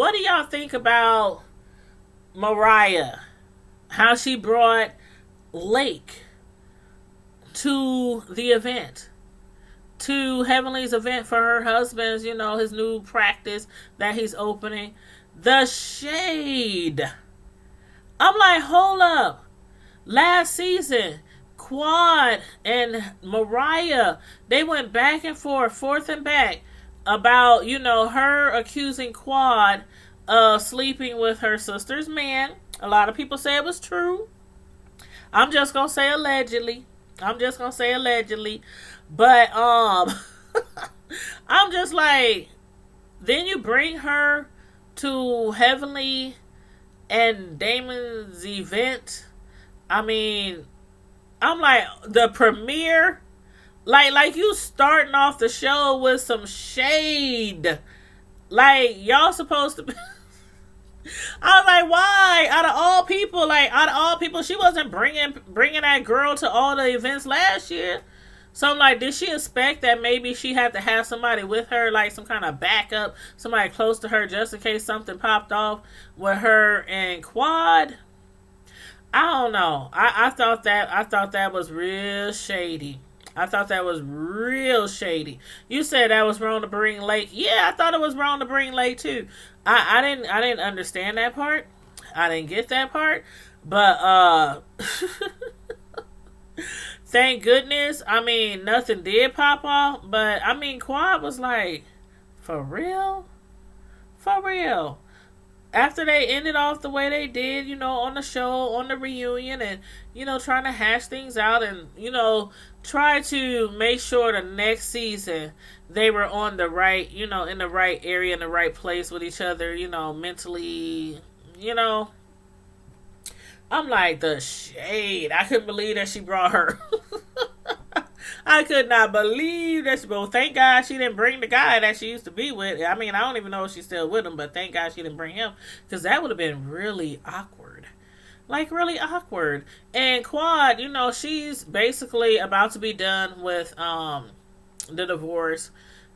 What do y'all think about Mariah? How she brought Lake to the event, to Heavenly's event for her husband's, his new practice that he's opening. The shade. I'm like, hold up. Last season, Quad and Mariah, they went back and forth and back about, her accusing Quad of sleeping with her sister's man. A lot of people say it was true. I'm just gonna say allegedly. But I'm just like, then you bring her to Heavenly and Damon's event. I mean, I'm like, the premiere, like you starting off the show with some shade. Like, y'all supposed to be. I was like, why? Out of all people, she wasn't bringing that girl to all the events last year. So I'm like, did she expect that maybe she had to have somebody with her, like some kind of backup, somebody close to her, just in case something popped off with her and Quad? I don't know. I thought that was real shady. You said that was wrong to bring Lake. Yeah, I thought it was wrong to bring Lake too. I didn't understand that part. I didn't get that part. But thank goodness. I mean, nothing did pop off. But I mean, Quad was like, for real? For real. After they ended off the way they did, on the show, on the reunion, and, trying to hash things out and, try to make sure the next season they were on the right, in the right area, in the right place with each other, mentally, I'm like, the shade. I couldn't believe that she brought her. I could not believe that. Well, thank God she didn't bring the guy that she used to be with. I mean, I don't even know if she's still with him, but thank God she didn't bring him, because that would have been really awkward. Like, really awkward. And Quad, she's basically about to be done with the divorce.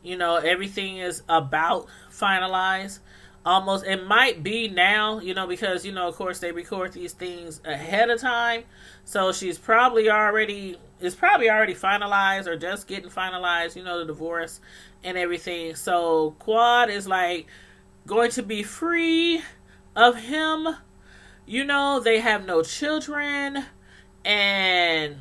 Everything is about finalized. Almost, it might be now, because, of course they record these things ahead of time. So it's probably already finalized or just getting finalized, the divorce and everything. So Quad is like going to be free of him. They have no children, and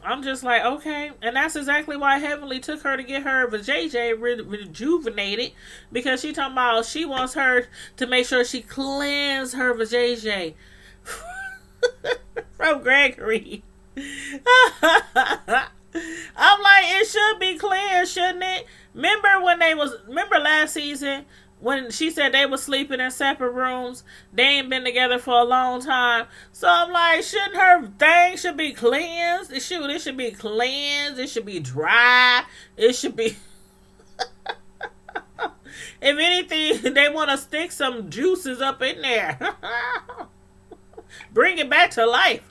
I'm just like, okay. And that's exactly why Heavenly took her to get her vajayjay rejuvenated, because she talking about she wants her to make sure she cleanse her vajayjay from Gregory. I'm like, it should be clear, shouldn't it? Remember last season when she said they were sleeping in separate rooms? They ain't been together for a long time. So I'm like, shouldn't her thing should be cleansed? It should be cleansed. It should be dry. It should be. If anything, they want to stick some juices up in there. Bring it back to life.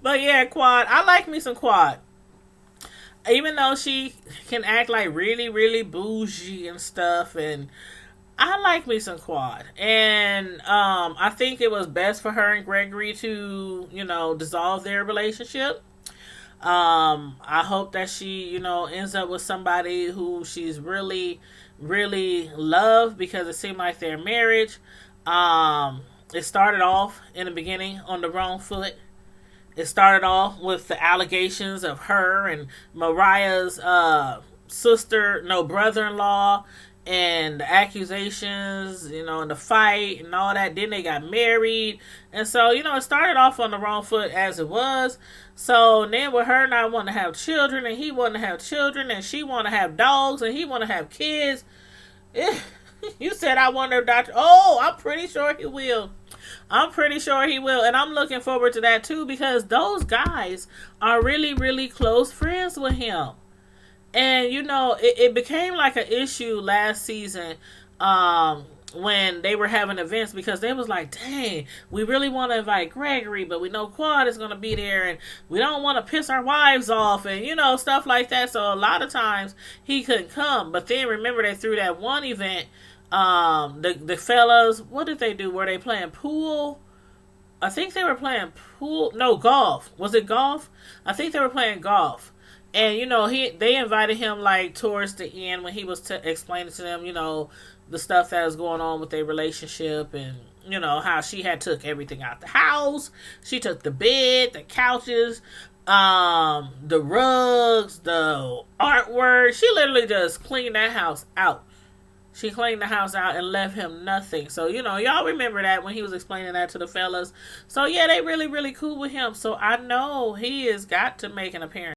But yeah, Quad. I like me some Quad. Even though she can act like really, really bougie and stuff, and I like me some Quad. And I think it was best for her and Gregory to, dissolve their relationship. I hope that she, ends up with somebody who she's really, really loved, because it seemed like their marriage, it started off in the beginning on the wrong foot. It started off with the allegations of her and Mariah's brother-in-law, and the accusations, and the fight and all that. Then they got married. And so, it started off on the wrong foot as it was. So then with her not wanting to have children, and he wanting to have children, and she want to have dogs, and he want to have kids. You said, I wonder, Doctor. Oh, I'm pretty sure he will. And I'm looking forward to that too, because those guys are really, really close friends with him. And, it became like an issue last season when they were having events, because they was like, dang, we really want to invite Gregory, but we know Quad is going to be there, and we don't want to piss our wives off, and stuff like that. So a lot of times he couldn't come. But then remember, they threw that one event. The fellas, what did they do? Were they playing pool? I think they were playing pool. No, golf. Was it golf? I think they were playing golf. And they invited him like towards the end when he was explaining to them, the stuff that was going on with their relationship, and how she had took everything out the house. She took the bed, the couches, the rugs, the artwork. She literally just cleaned that house out. She cleaned the house out and left him nothing. So, y'all remember that when he was explaining that to the fellas. So, yeah, they really, really cool with him. So, I know he has got to make an appearance.